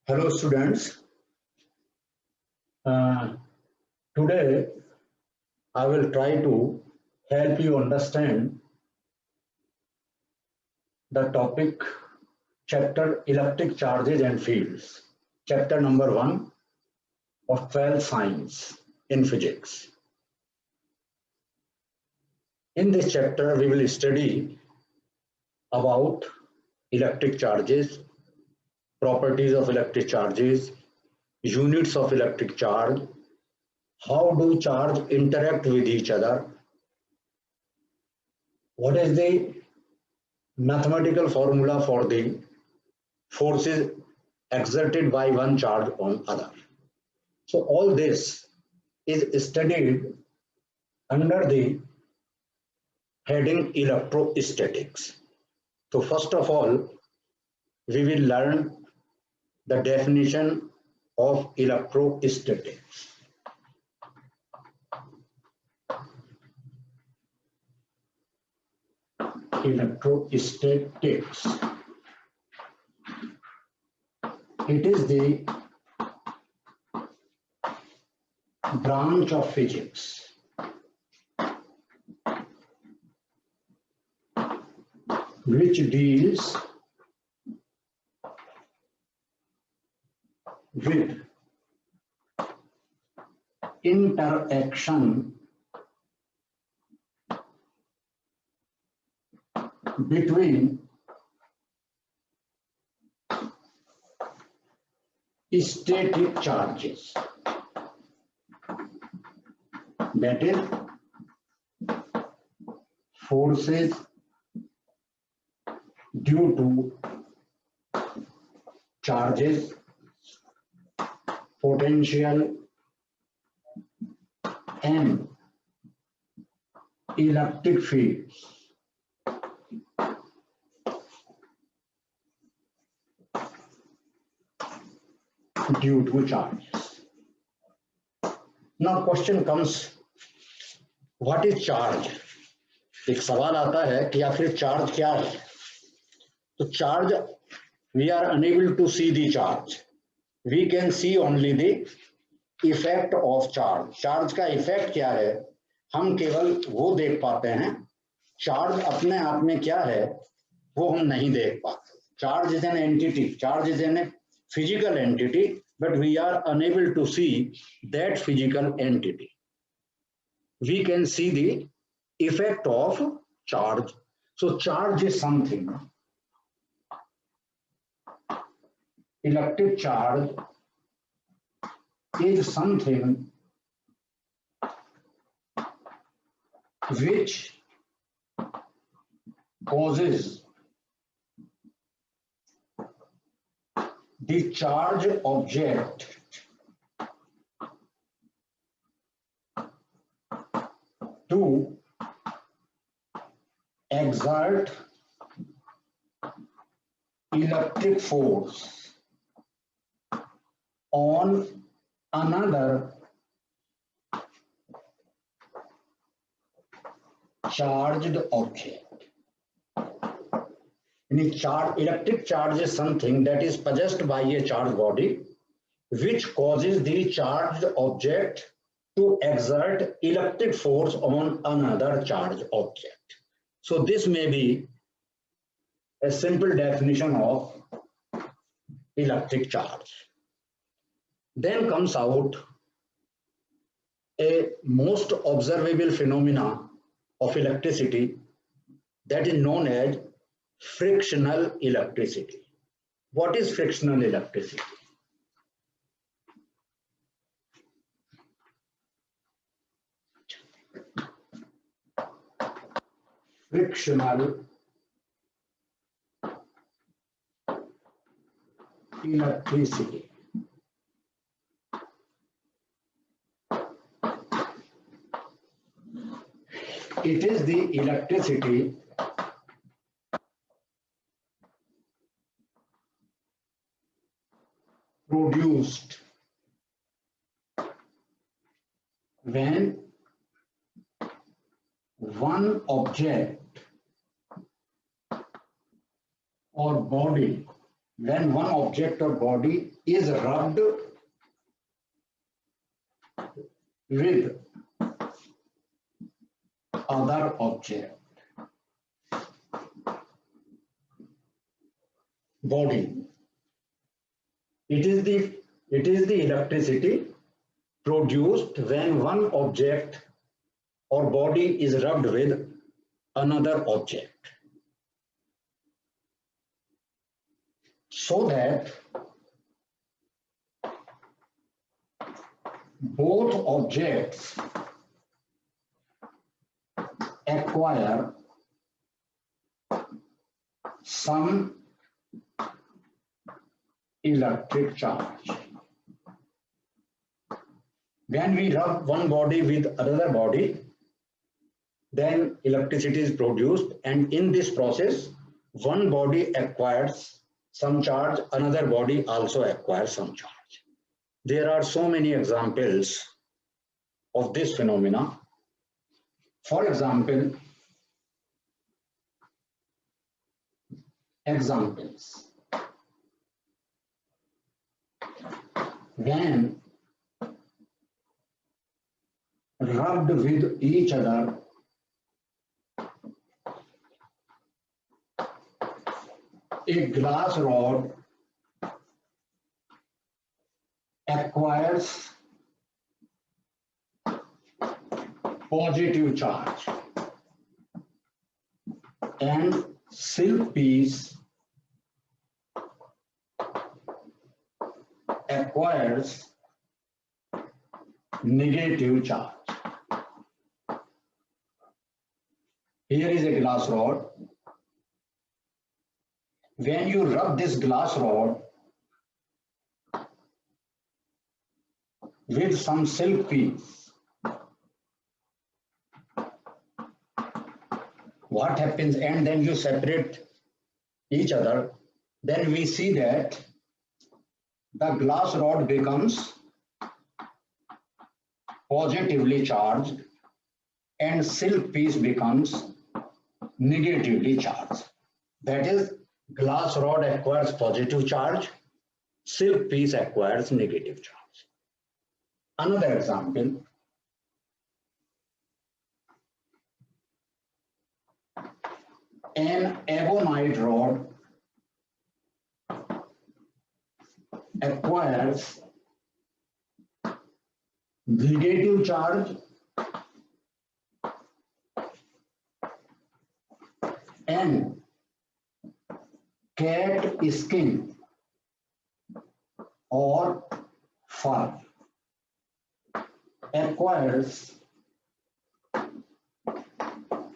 Hello students. Uh, Today I will try to help you understand the topic chapter electric charges and fields, chapter number 1 of 12th science in physics. In this chapter we will study about electric charges, properties of electric charges, units of electric charge, how do charge interact with each other, what is the mathematical formula for the forces exerted by one charge on other. So all this is studied under the heading electrostatics. So first of all, we will learn the definition of electrostatics. Electrostatics. It is the branch of physics which deals with interaction between static charges, that is forces due to charges, potential and electric fields due to charges. Now question comes, what is charge? एक सवाल आता है कि आखिर charge क्या है? तो charge, we are unable to see the charge. We can see only the effect of charge. Charge का इफेक्ट क्या है हम केवल वो देख पाते हैं, चार्ज अपने आप में क्या है वो हम नहीं देख पाते. Charge is an entity, charge is a physical entity, but we are unable to see that physical entity. We can see the effect of charge. So charge is something. Electric charge is something which causes the charge object to exert electric force on another charged object. Electric charge is something that is possessed by a charged body which causes the charged object to exert electric force on another charged object. So this may be a simple definition of electric charge. Then comes out a most observable phenomena of electricity that is known as frictional electricity. What is frictional electricity? Frictional electricity. It is the electricity produced when one object or body when one object or body is rubbed with other object. Body. It is the electricity produced when one object or body is rubbed with another object, so that both objects acquire some electric charge. When we rub one body with another body, then electricity is produced, and in this process, one body acquires some charge, another body also acquires some charge. There are so many examples of this phenomena. For example, when rubbed with each other, a glass rod acquires positive charge and silk piece acquires negative charge. Here is a glass rod. When you rub this glass rod with some silk piece, what happens? And then you separate each other, then we see that the glass rod becomes positively charged and silk piece becomes negatively charged. That is, glass rod acquires positive charge, silk piece acquires negative charge. Another example, an ebonite rod acquires negative charge and cat skin or fur acquires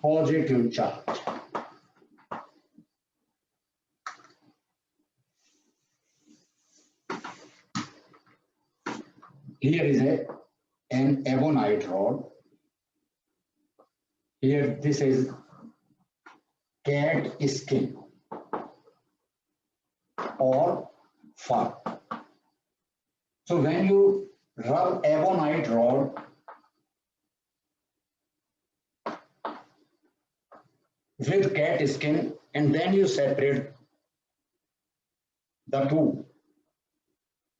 positive charge. Here is an ebonite rod. Here this is cat skin or fur. So when you rub ebonite rod with cat skin and then you separate the two,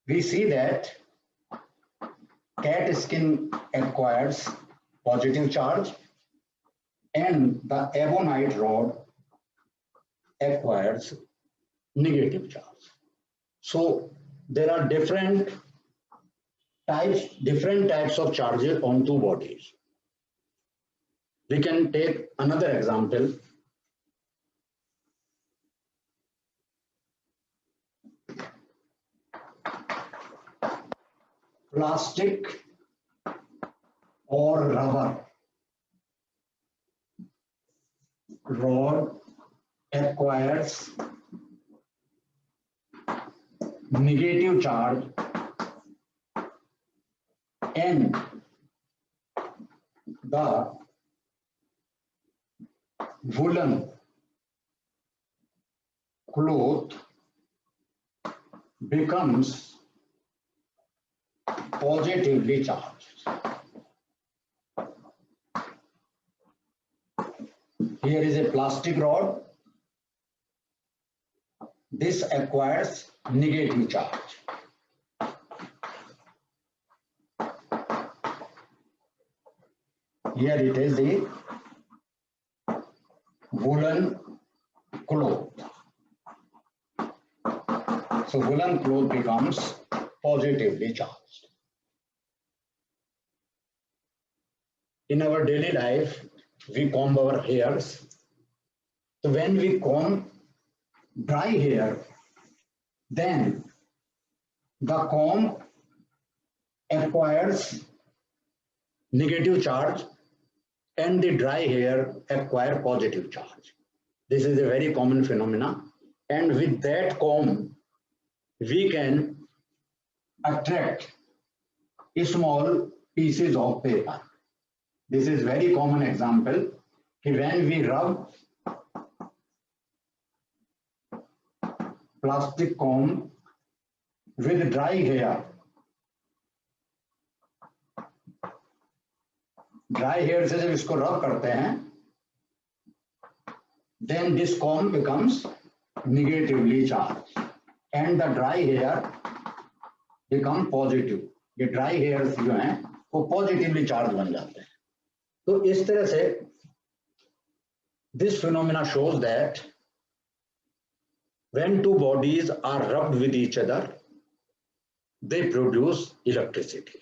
we see that cat skin acquires positive charge and the ebonite rod acquires negative charge. So there are different types of charges on two bodies. We can take another example. Plastic or rubber rod acquires negative charge and the woolen cloth becomes positively charged. Here is a plastic rod this acquires negative charge. Here it is the woolen cloth. So woolen cloth becomes positively charged. In our daily life, we comb our hairs. So when we comb dry hair, then the comb acquires negative charge and the dry hair acquire positive charge. This is a very common phenomenon, and with that comb we can attract small pieces of paper. This is very common example. When we rub plastic comb with dry hair, से जब इसको रब करते हैं, then this comb becomes negatively charged and the dry hair become positive. ये dry hairs जो हैं वो positively charged बन जाते हैं. तो इस तरह से this phenomena shows that when two bodies are rubbed with each other, they produce electricity.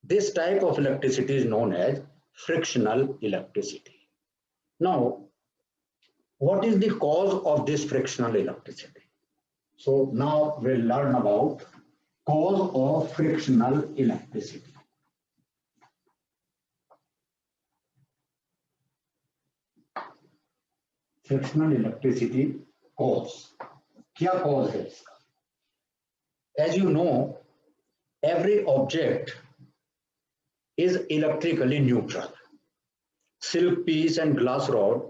This type of electricity is known as frictional electricity. Now, what is the cause of this frictional electricity? So now we'll learn about cause of frictional electricity. Frictional electricity cause. क्या cause है इसका? As you know, every object is electrically neutral. Silk piece and glass rod,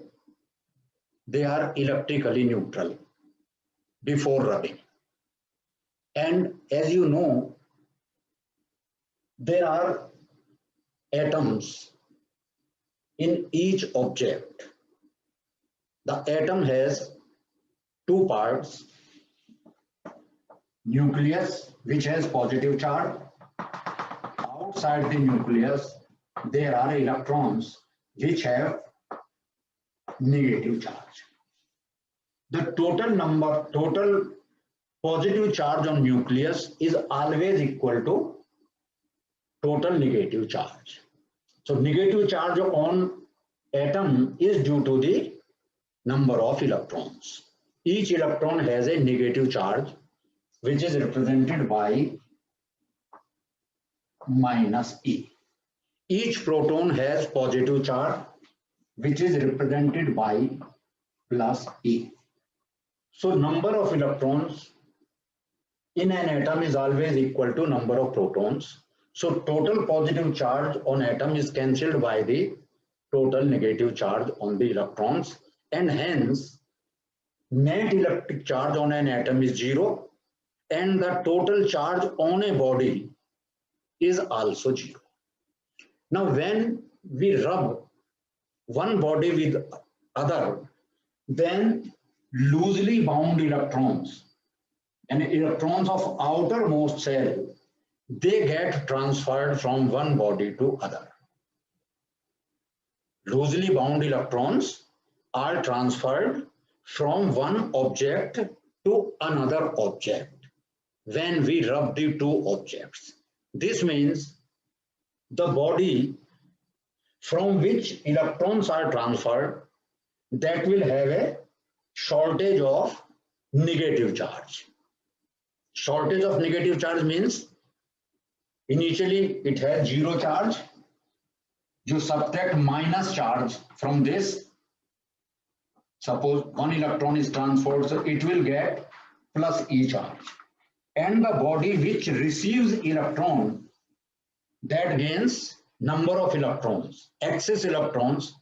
they are electrically neutral before rubbing. And as you know, there are atoms in each object. The atom has two parts: nucleus, which has positive charge. Outside the nucleus, there are electrons which have negative charge. The total positive charge on nucleus is always equal to total negative charge. So negative charge on atom is due to the number of electrons. Each electron has a negative charge, which is represented by minus E. Each proton has positive charge, which is represented by plus E. So number of electrons in an atom is always equal to number of protons. So total positive charge on atom is cancelled by the total negative charge on the electrons, and hence net electric charge on an atom is 0 and the total charge on a body is also 0. Now when we rub one body with other, then loosely bound electrons and electrons of outermost cell, they get transferred from one body to other. Loosely bound electrons are transferred from one object to another object when we rub the two objects. This means the body from which electrons are transferred, that will have a shortage of negative charge. Shortage of negative charge means initially it has 0 charge. You subtract minus charge from this. Suppose one electron is transferred, so it will get plus E charge. And the body which receives electron, that gains number of electrons, excess electrons,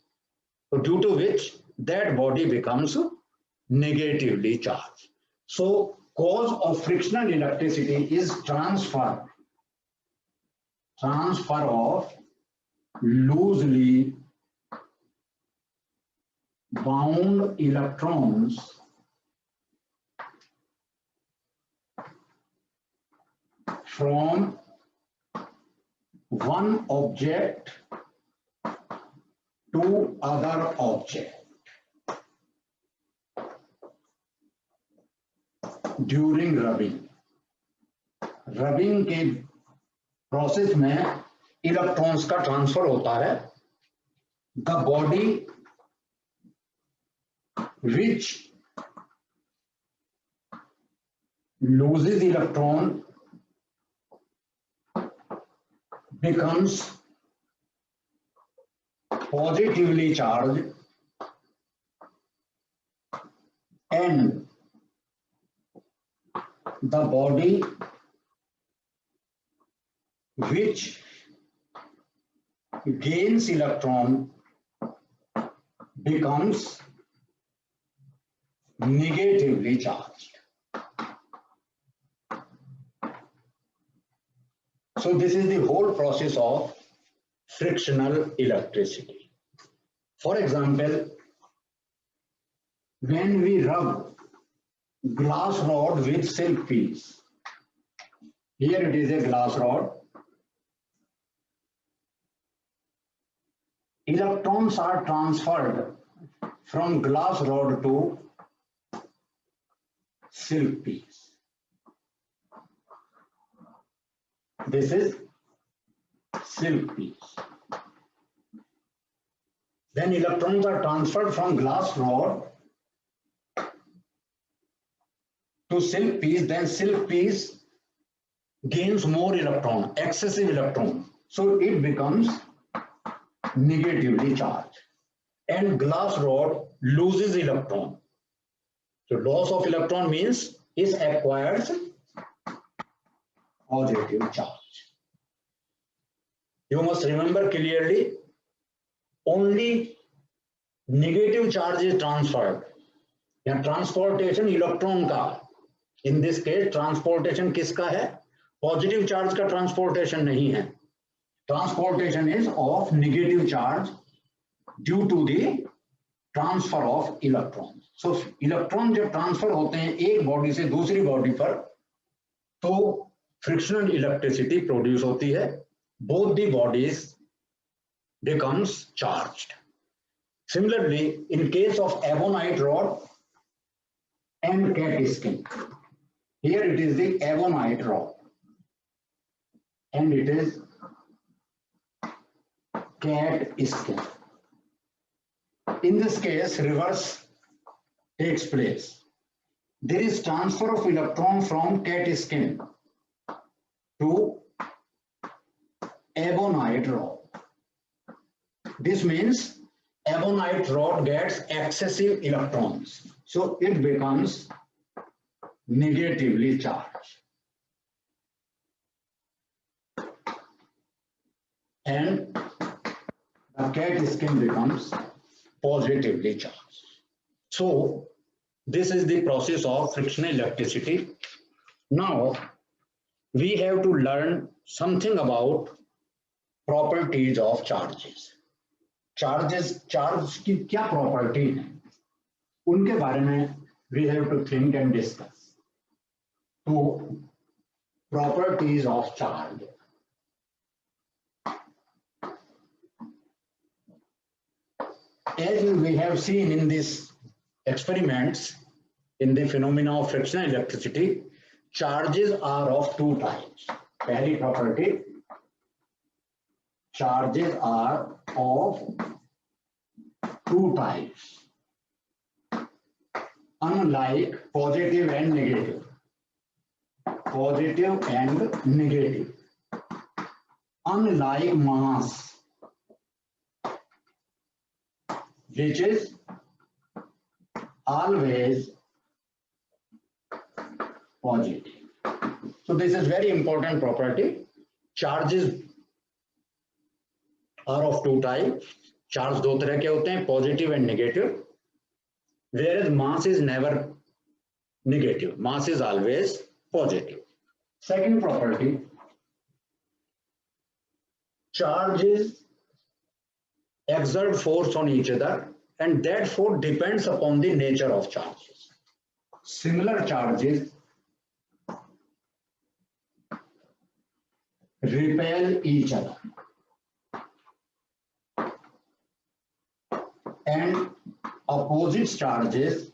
so due to which that body becomes negatively charged. So cause of frictional electricity is transfer of loosely bound electrons from one object to other object during rubbing. Rubbing के process में electrons का transfer होता है. The body which loses electron becomes positively charged and the body which gains electron becomes negatively charged. So this is the whole process of frictional electricity. For example, when we rub glass rod with silk piece, here it is a glass rod, electrons are transferred from glass rod to silk piece. This is silk piece. Then electrons are transferred from glass rod to silk piece. Then silk piece gains more electron, excessive electron. So it becomes negatively charged. And glass rod loses electron. So loss of electron means it acquires positive charge. You must remember clearly, only negative charge is transferred. या transportation electron का, in this case transportation किसका है? Positive charge का transportation नहीं है. Transportation is of negative charge due to the transfer of electrons. So electron जब transfer होते हैं एक body से दूसरी body पर, तो frictional electricity produce होती है. Both the bodies becomes charged. Similarly, in case of ebonite rod and cat skin, here it is the ebonite rod and it is cat skin. In this case, reverse takes place. There is transfer of electron from cat skin to ebonite rod. This means ebonite rod gets excessive electrons, so it becomes negatively charged. And the cat skin becomes positively charged. So this is the process of frictional electricity. Now we have to learn something about properties of charges. Charge की क्या property है, उनके बारे में we have to think and discuss. So properties of charge. As we have seen in these experiments, in the phenomena of frictional electricity, charges are of two types. Pehli property, charges are of two types, unlike positive and negative. Positive and negative. Unlike mass, which is always positive. So this is very important property. Charges are of two types. Charge दो तरह के होते हैं, positive and negative. Whereas mass is never negative. Mass is always positive. Second property, charges exert force on each other and that force depends upon the nature of charges. Similar charges repel each other, and opposite charges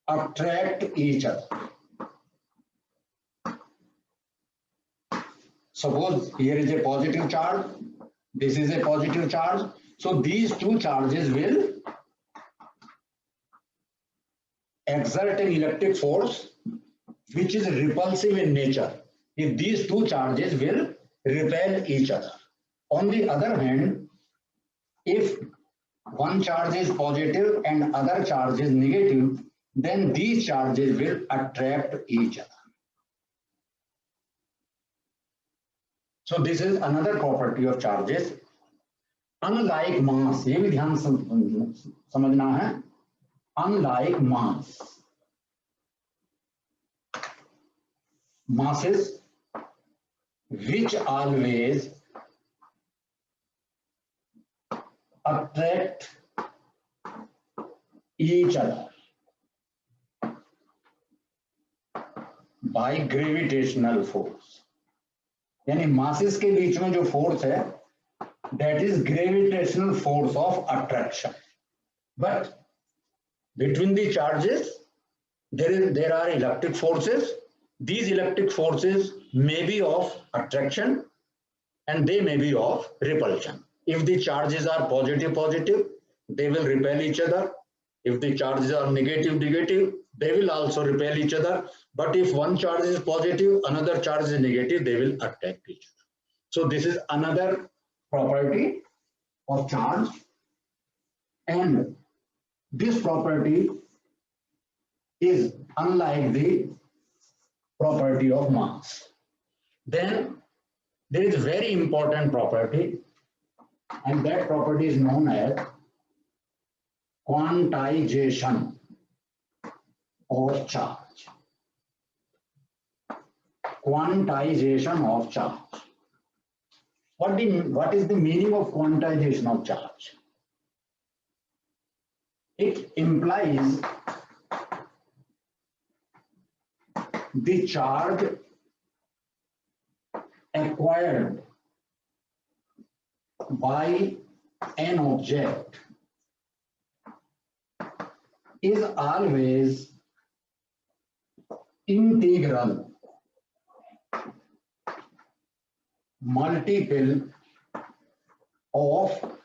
attract each other. Suppose here is a positive charge, this is a positive charge, so these two charges will exert an electric force which is repulsive in nature. If these two charges will repel each other. On the other hand, if one charge is positive and other charge is negative, then these charges will attract each other. So this is another property of charges. Unlike mass, ये भी ध्यान समझना है. Unlike mass, masses which always attract each other by gravitational force. यानी masses के बीच में जो force है, that is gravitational force of attraction. But between the charges, there are electric forces. These electric forces may be of attraction and they may be of repulsion. If the charges are positive, they will repel each other. If the charges are negative, they will also repel each other. But if one charge is positive, another charge is negative, they will attract each other. So this is another property of charge, and this property is unlike the property of mass. Then there is a very important property, and that property is known as quantization of charge. Quantization of charge. What is the meaning of quantization of charge? It implies the charge acquired by an object is always integral multiple of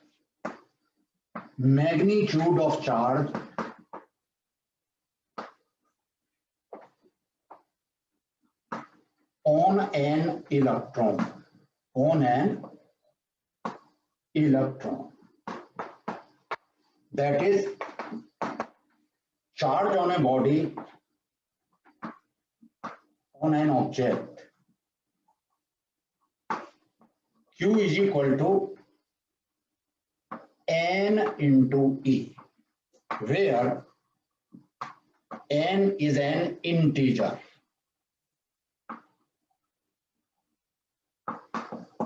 magnitude of charge on an electron. That is, charge on a body, on an object, Q is equal to N into E, where N is an integer,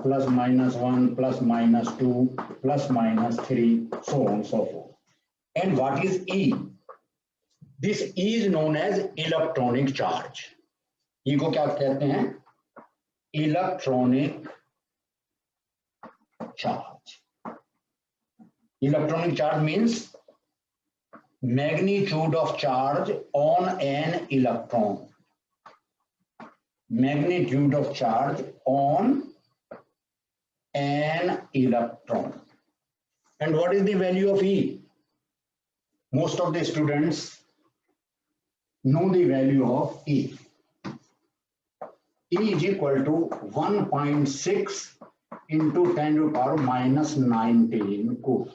plus minus 1, plus minus 2, plus minus 3, so on and so forth. And what is E? This E is known as electronic charge. E को क्या कहते हैं? Electronic charge. Electronic charge means magnitude of charge on an electron. Magnitude of charge on an electron. And what is the value of E? Most of the students know the value of E. E is equal to 1.6 into 10 to the power minus 19 coulomb.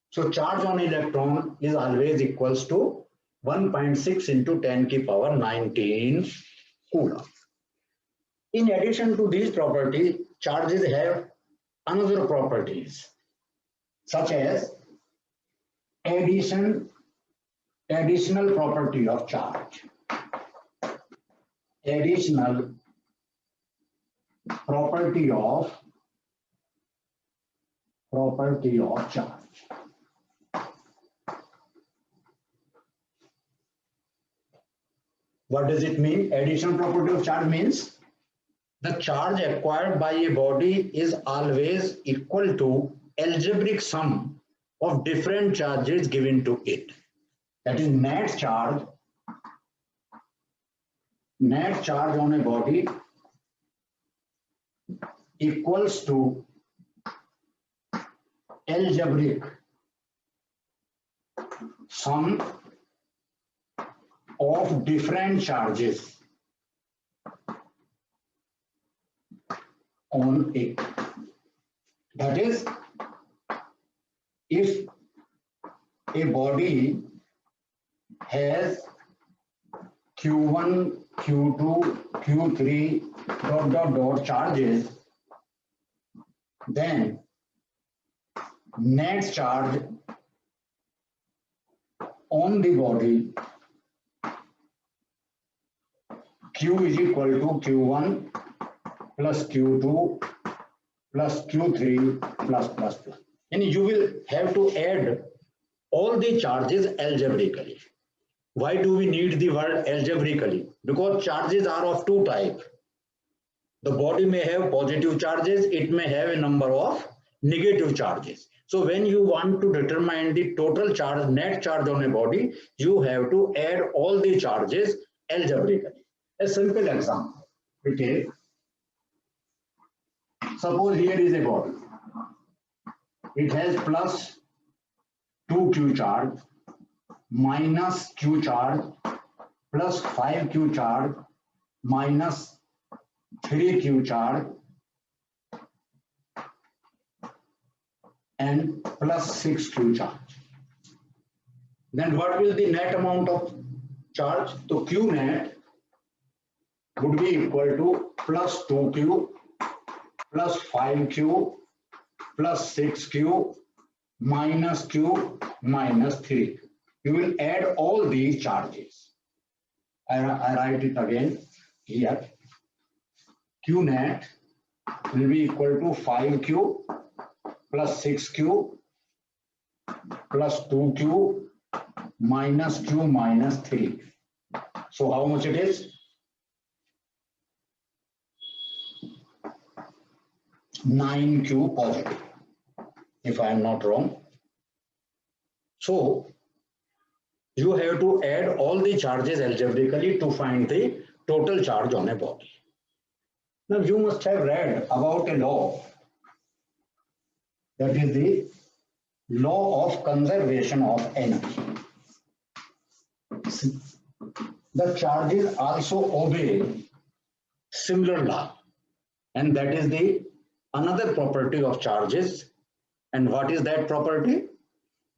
So charge on electron is always equals to 1.6 into 10 to the power 19 coulomb. In addition to these properties, charges have another properties such as additional property of charge. Additional property of charge. What does it mean? Additional property of charge means the charge acquired by a body is always equal to algebraic sum of different charges given to it. That is net charge on a body equals to algebraic sum of different charges on it. That is, if a body has Q1, Q2, Q3 ... charges, then net charge on the body Q is equal to Q1 plus Q2 plus Q3 plus. And you will have to add all the charges algebraically. Why do we need the word algebraically? Because charges are of two types. The body may have positive charges, it may have a number of negative charges. So when you want to determine the total charge, net charge on a body, you have to add all the charges algebraically. A simple example, we take, suppose here is a body. It has plus 2q charge, minus q charge, plus 5q charge, minus 3q charge, and plus 6q charge. Then what will the net amount of charge? So q net would be equal to plus 2q plus 5q plus 6q minus q minus 3. You will add all these charges. I write it again here. Q net will be equal to 5q plus 6q plus 2q minus q minus 3. So how much it is? 9q positive, if I am not wrong. So you have to add all the charges algebraically to find the total charge on a body. Now you must have read about a law, that is the law of conservation of energy. The charges also obey similar law, and that is the another property of charges. And what is that property?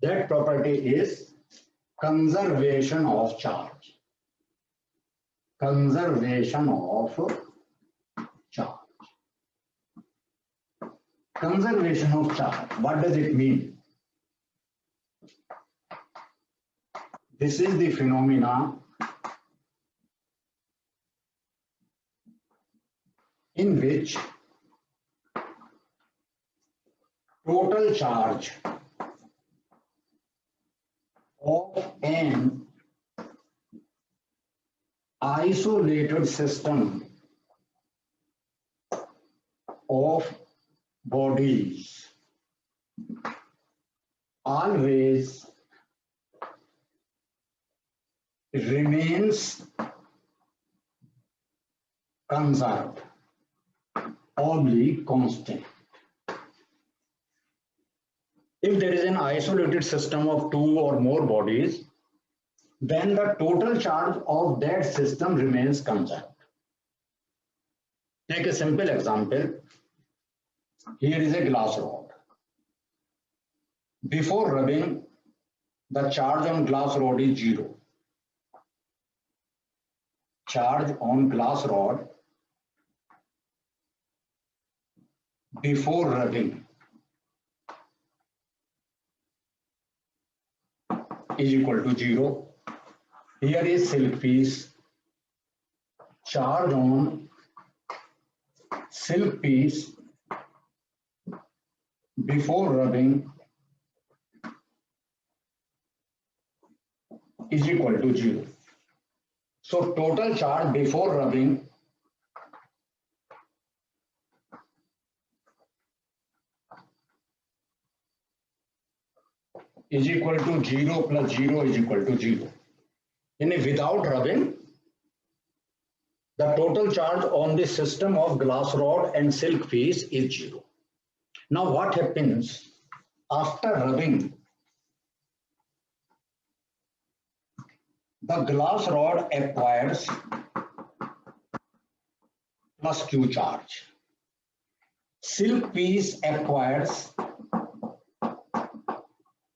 That property is conservation of charge. Conservation of charge. Conservation of charge. What does it mean? This is the phenomena in which total charge of an isolated system of bodies always remains conserved, only constant. If there is an isolated system of two or more bodies, then the total charge of that system remains conserved. Take a simple example. Here is a glass rod. Before rubbing, the charge on glass rod is 0. Charge on glass rod before rubbing is equal to 0. Here is silk piece. Charge on silk piece before rubbing is equal to 0. So total charge before rubbing is equal to 0 plus 0 is equal to 0. And without rubbing, the total charge on the system of glass rod and silk piece is 0. Now what happens after rubbing? The glass rod acquires plus Q charge. Silk piece acquires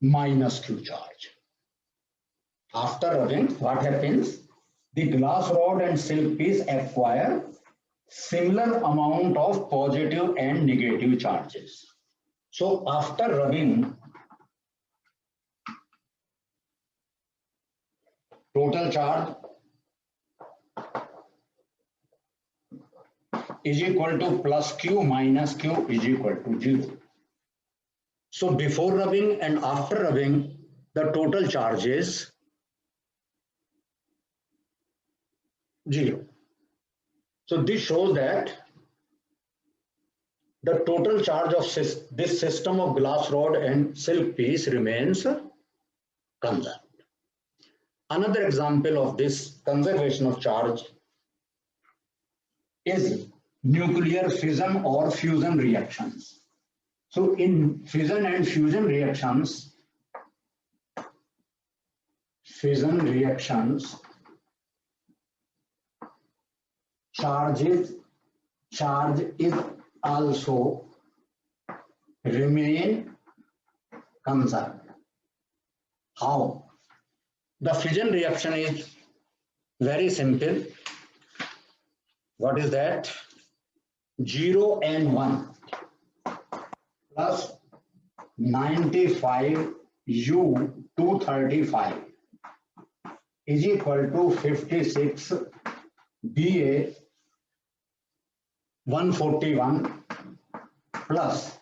minus Q charge. After rubbing, what happens? The glass rod and silk piece acquire similar amount of positive and negative charges. So after rubbing, total charge is equal to plus Q minus Q is equal to 0. So before rubbing and after rubbing, the total charge is 0. So this shows that the total charge of this system of glass rod and silk piece remains conserved. Another example of this conservation of charge is nuclear fission or fusion reactions. So in fission and fusion reactions, charge is also remain conserved. How? The fission reaction is very simple. What is that? 0 and 1 plus 95 U 235 is equal to 56 BA 141 plus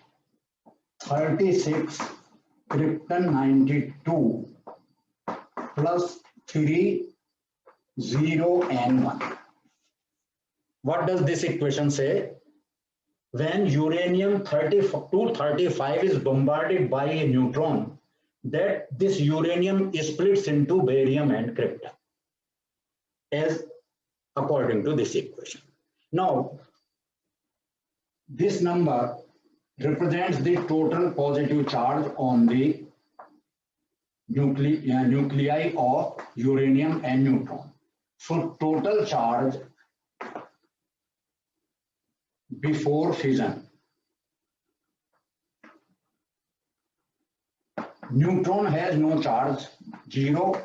36 krypton 92 plus 3 0 and 1. What does this equation say? When uranium 235 is bombarded by a neutron, that this uranium splits into barium and krypton, as according to this equation. Now, this number represents the total positive charge on the nuclei of uranium and neutron. So total charge before fission. Neutron has no charge, 0.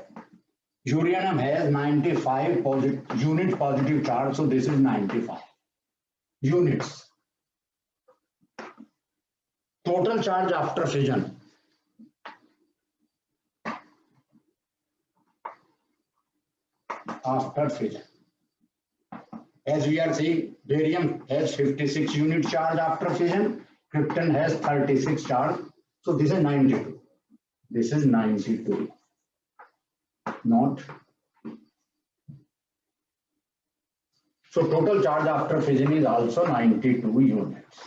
Uranium has 95 unit positive charge, so this is 95 units. Total charge after fission. After fission. As we are seeing, barium has 56 unit charge after fission, krypton has 36 charge, so this is 92. This is 92. Not. So total charge after fission is also 92 units.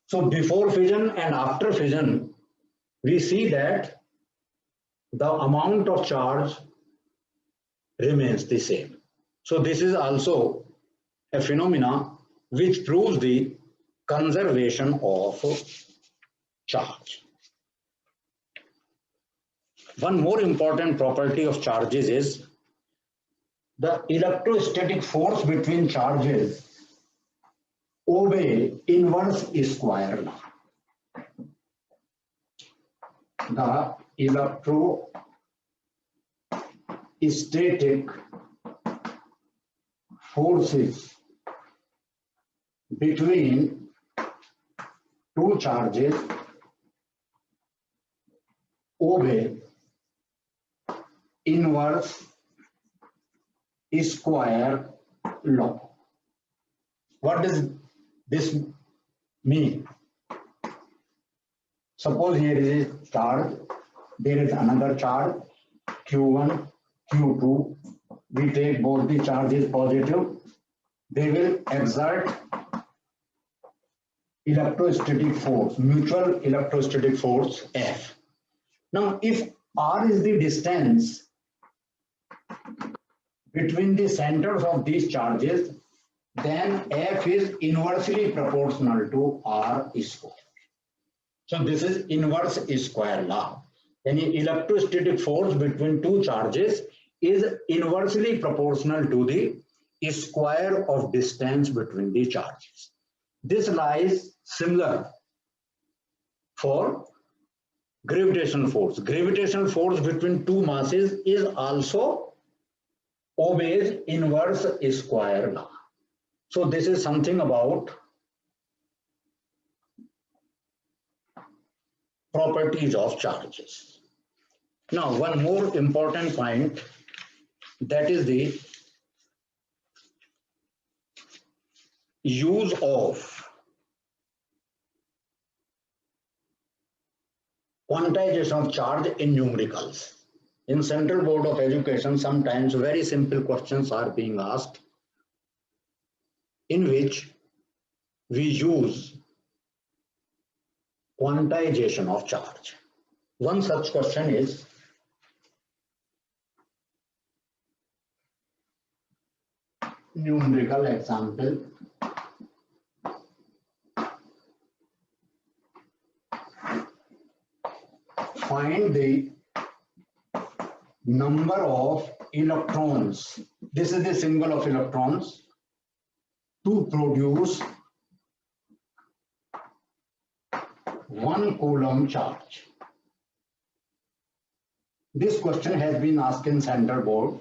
So before fission and after fission, we see that the amount of charge remains the same. So this is also a phenomena which proves the conservation of charge. One more important property of charges is the electrostatic force between charges obey inverse square law. The electrostatic forces between two charges obey inverse square law. What does this mean? Suppose here is a charge, there is another charge Q1, Q2, we take both the charges positive, they will exert electrostatic force, mutual electrostatic force F. Now, if R is the distance between the centers of these charges, then F is inversely proportional to R square. So this is inverse square law. Any electrostatic force between two charges is inversely proportional to the square of distance between the charges. This law is similar for gravitational force. Gravitational force between two masses is also obeys inverse square law. So this is something about properties of charges. Now, one more important point, that is the use of quantization of charge in numericals. In Central Board of Education, sometimes very simple questions are being asked in which we use quantization of charge. One such question is, numerical example, find the number of electrons, this is the symbol of electrons, to produce 1 coulomb charge. This question has been asked in Central Board.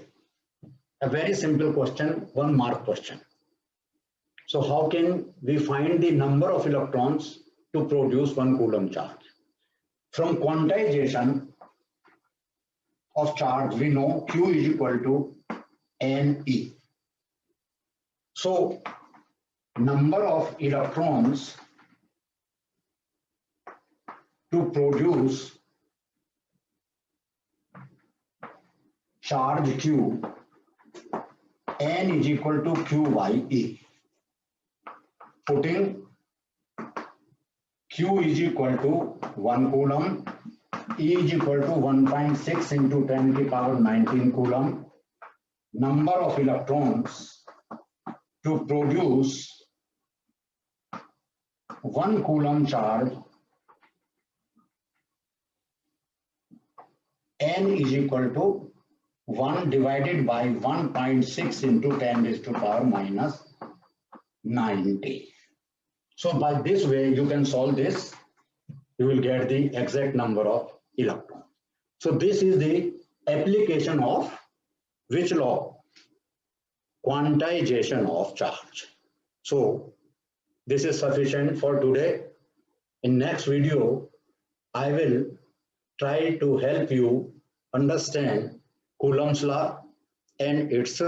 A very simple question, 1 mark question. So how can we find the number of electrons to produce 1 coulomb charge? From quantization of charge, we know Q is equal to NE. So number of electrons to produce charge Q, N is equal to Q by E. Putting Q is equal to 1 coulomb, E is equal to 1.6 into 10 to the power 19 coulomb. Number of electrons to produce 1 coulomb charge, N is equal to 1 divided by 1.6 into 10 raised to the power minus 90. So by this way, you can solve this. You will get the exact number of electrons. So this is the application of which law? Quantization of charge. So this is sufficient for today. In next video, I will try to help you understand Coulomb's law and its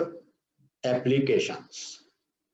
applications.